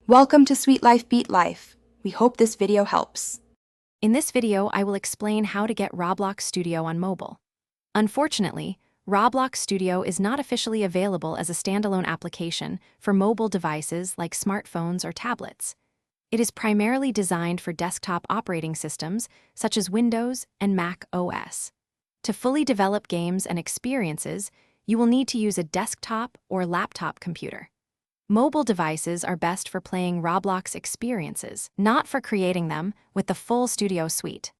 Welcome to Sweet Life Beat Life. We hope this video helps. In this video, I will explain how to get Roblox Studio on mobile. Unfortunately, Roblox Studio is not officially available as a standalone application for mobile devices like smartphones or tablets. It is primarily designed for desktop operating systems such as Windows and Mac OS. To fully develop games and experiences, you will need to use a desktop or laptop computer. Mobile devices are best for playing Roblox experiences, not for creating them with the full Studio suite.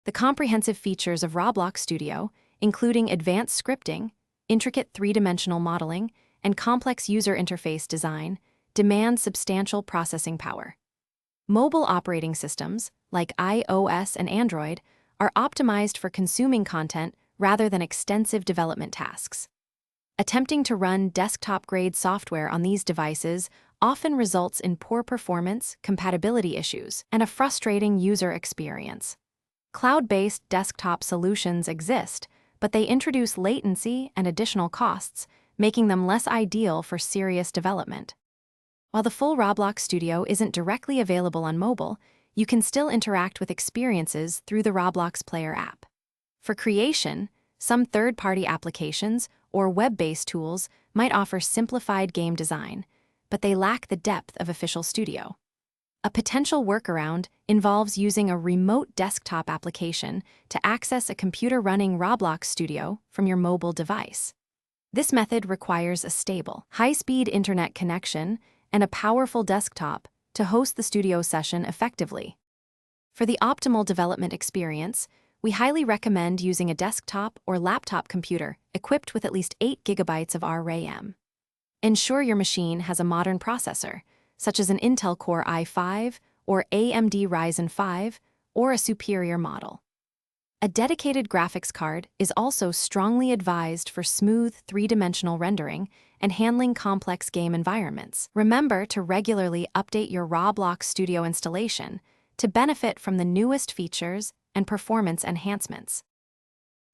The comprehensive features of Roblox Studio, including advanced scripting, intricate three-dimensional modeling, and complex user interface design, demand substantial processing power. Mobile operating systems, like iOS and Android, are optimized for consuming content rather than extensive development tasks. Attempting to run desktop-grade software on these devices often results in poor performance, compatibility issues, and a frustrating user experience. Cloud-based desktop solutions exist, but they introduce latency and additional costs, making them less ideal for serious development. While the full Roblox Studio isn't directly available on mobile, you can still interact with experiences through the Roblox Player app. For creation, some third-party applications or web-based tools might offer simplified game design, but they lack the depth of official Studio. A potential workaround involves using a remote desktop application to access a computer running Roblox Studio from your mobile device. This method requires a stable, high-speed internet connection and a powerful desktop to host the Studio session effectively. For the optimal development experience, we highly recommend using a desktop or laptop computer equipped with at least 8 GB of RAM. Ensure your machine has a modern processor, such as an Intel Core i5 or AMD Ryzen 5, or a superior model. A dedicated graphics card is also strongly advised for smooth three-dimensional rendering and handling complex game environments. Remember to regularly update your Roblox Studio installation to benefit from the newest features and performance enhancements.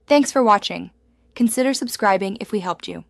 Thanks for watching. Consider subscribing if we helped you.